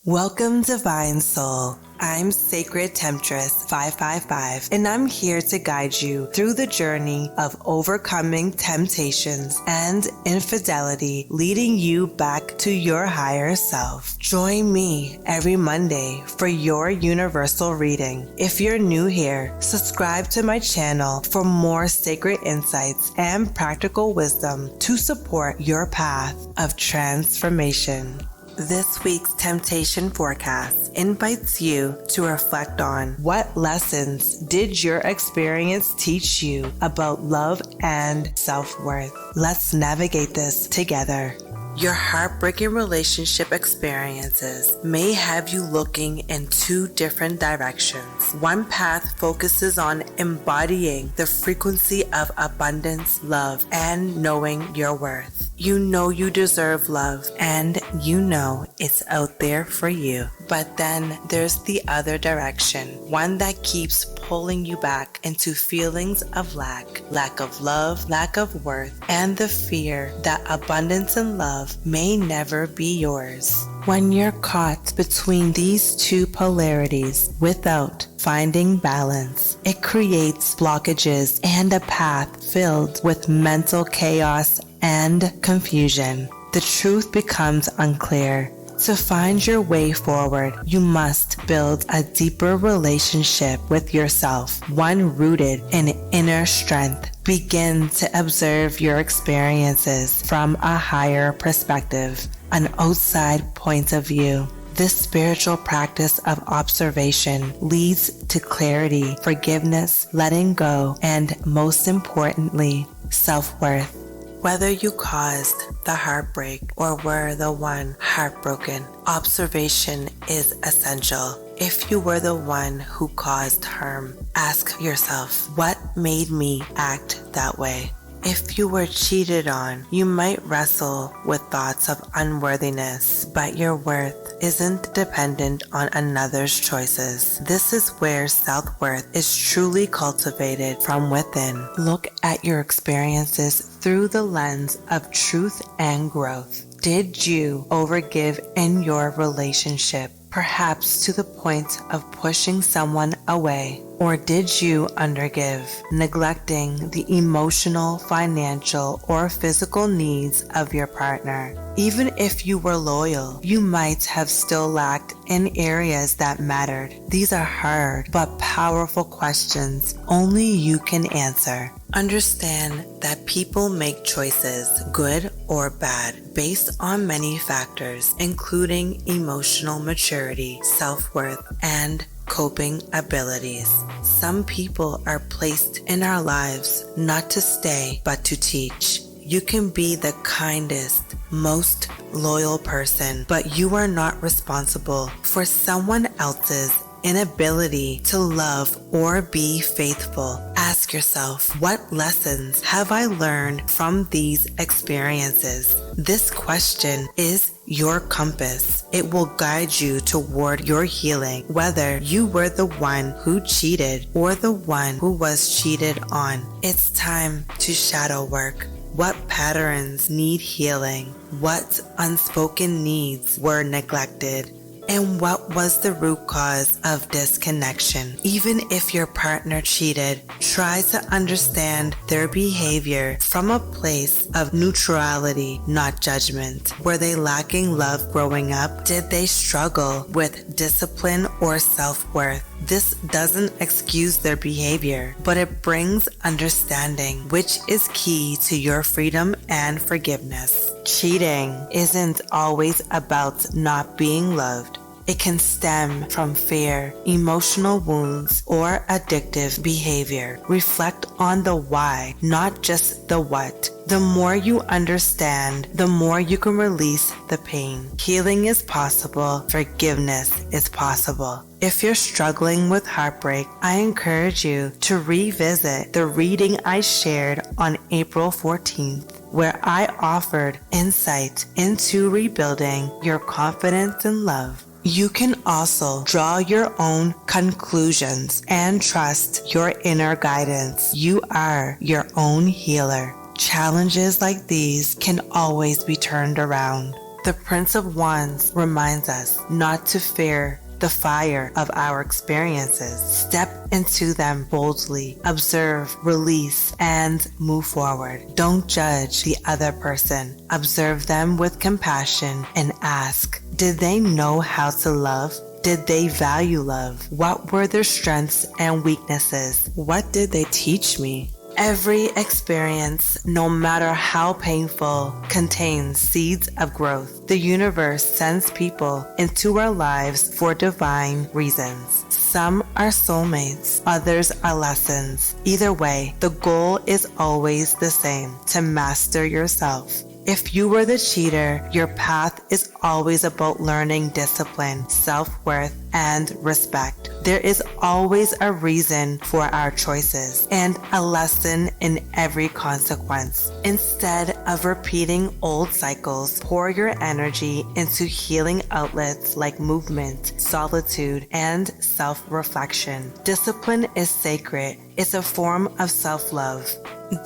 Welcome, Divine Soul. I'm Sacred Temptress 555, and I'm here to guide you through the journey of overcoming temptations and infidelity, leading you back to your higher self. Join me every Monday for your universal reading. If you're new here, subscribe to my channel for more sacred insights and practical wisdom to support your path of transformation. This week's temptation forecast invites you to reflect on what lessons did your experience teach you about love and self-worth. Let's navigate this together. Your heartbreaking relationship experiences may have you looking in two different directions. One path focuses on embodying the frequency of abundance, love, and knowing your worth. You know you deserve love, and you know it's out there for you. But then there's the other direction, one that keeps pulling you back into feelings of lack of love, lack of worth, and the fear that abundance and love may never be yours. When you're caught between these two polarities without finding balance, it creates blockages and a path filled with mental chaos and confusion. The truth becomes unclear. To find your way forward, you must build a deeper relationship with yourself, one rooted in inner strength. Begin to observe your experiences from a higher perspective, an outside point of view. This spiritual practice of observation leads to clarity, forgiveness, letting go, and most importantly, self-worth. Whether you caused the heartbreak or were the one heartbroken, observation is essential. If you were the one who caused harm, ask yourself, what made me act that way? If you were cheated on, you might wrestle with thoughts of unworthiness, but your worth isn't dependent on another's choices. This is where self-worth is truly cultivated from within. Look at your experiences through the lens of truth and growth. Did you overgive in your relationship, perhaps to the point of pushing someone away? Or did you undergive, neglecting the emotional, financial, or physical needs of your partner? Even if you were loyal, you might have still lacked in areas that mattered. These are hard but powerful questions only you can answer. Understand that people make choices, good or bad, based on many factors, including emotional maturity, self-worth, and coping abilities. Some people are placed in our lives not to stay, but to teach. You can be the kindest, most loyal person, but you are not responsible for someone else's inability to love or be faithful. Ask yourself, what lessons have I learned from these experiences? This question is your compass. It will guide you toward your healing, whether you were the one who cheated or the one who was cheated on. It's time to shadow work. What patterns need healing? What unspoken needs were neglected? And what was the root cause of disconnection? Even if your partner cheated, try to understand their behavior from a place of neutrality, not judgment. Were they lacking love growing up? Did they struggle with discipline or self-worth? This doesn't excuse their behavior, but it brings understanding, which is key to your freedom and forgiveness. Cheating isn't always about not being loved. It can stem from fear, emotional wounds, or addictive behavior. Reflect on the why, not just the what. The more you understand, the more you can release the pain. Healing is possible. Forgiveness is possible. If you're struggling with heartbreak, I encourage you to revisit the reading I shared on April 14th. Where I offered insight into rebuilding your confidence and love. You can also draw your own conclusions and trust your inner guidance. You are your own healer. Challenges like these can always be turned around. The Prince of Wands reminds us not to fear the fire of our experiences. Step into them boldly, observe, release, and move forward. Don't judge the other person. Observe them with compassion and ask, did they know how to love? Did they value love? What were their strengths and weaknesses? What did they teach me? Every experience, no matter how painful, contains seeds of growth. The universe sends people into our lives for divine reasons. Some are soulmates, others are lessons. Either way, the goal is always the same: to master yourself. If you were the cheater, your path is always about learning discipline, self-worth, and respect. There is always a reason for our choices and a lesson in every consequence. Instead of repeating old cycles, pour your energy into healing outlets like movement, solitude, and self-reflection. Discipline is sacred. It's a form of self-love.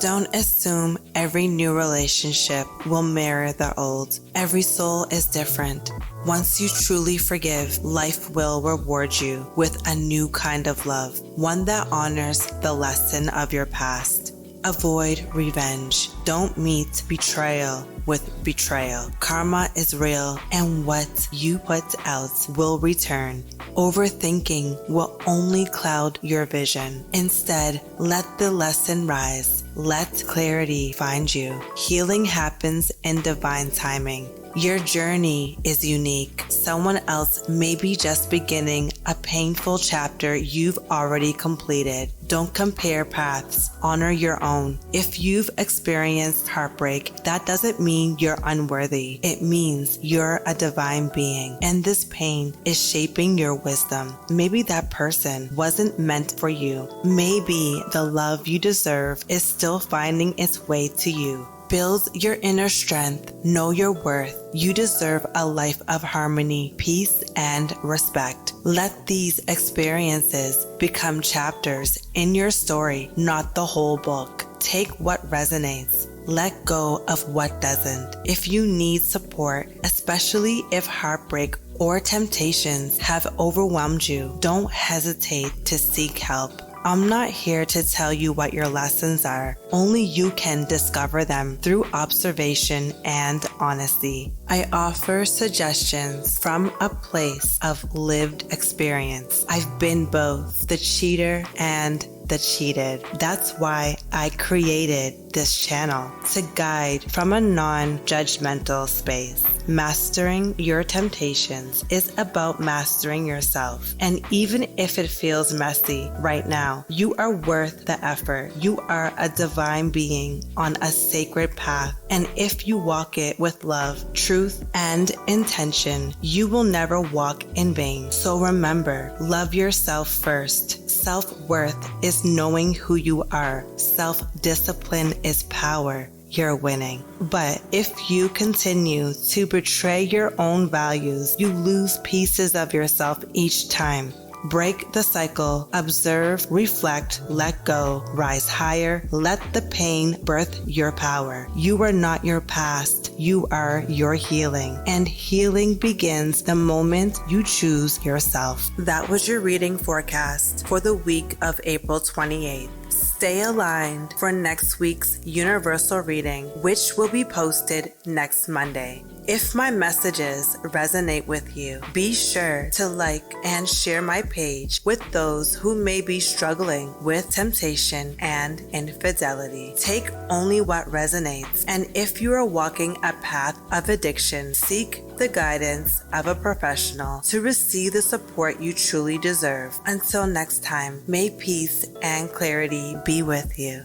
Don't assume every new relationship will mirror the old. Every soul is different. Once you truly forgive, life will reward you with a new kind of love, one that honors the lesson of your past. Avoid revenge. Don't meet betrayal with betrayal. Karma is real, and what you put out will return. Overthinking will only cloud your vision. Instead, let the lesson rise. Let clarity find you. Healing happens in divine timing. Your journey is unique. Someone else may be just beginning a painful chapter you've already completed. Don't compare paths. Honor your own. If you've experienced heartbreak, that doesn't mean you're unworthy. It means you're a divine being, and this pain is shaping your wisdom. Maybe that person wasn't meant for you. Maybe the love you deserve is still finding its way to you. Build your inner strength. Know your worth. You deserve a life of harmony, peace, and respect. Let these experiences become chapters in your story, not the whole book. Take what resonates. Let go of what doesn't. If you need support, especially if heartbreak or temptations have overwhelmed you, don't hesitate to seek help. I'm not here to tell you what your lessons are. Only you can discover them through observation and honesty. I offer suggestions from a place of lived experience. I've been both the cheater and the cheated. That's why I created this channel, to guide from a non-judgmental space. Mastering your temptations is about mastering yourself. And even if it feels messy right now, you are worth the effort. You are a divine being on a sacred path. And if you walk it with love, truth, and intention, you will never walk in vain. So remember, love yourself first. Self-worth is knowing who you are. Self-discipline is power. You're winning. But if you continue to betray your own values, you lose pieces of yourself each time. Break the cycle, observe, reflect, let go, rise higher, let the pain birth your power. You are not your past, you are your healing. And healing begins the moment you choose yourself. That was your reading forecast for the week of April 28th. Stay aligned for next week's universal reading, which will be posted next Monday. If my messages resonate with you, be sure to like and share my page with those who may be struggling with temptation and infidelity. Take only what resonates, and if you are walking a path of addiction, seek the guidance of a professional to receive the support you truly deserve. Until next time, may peace and clarity be with you.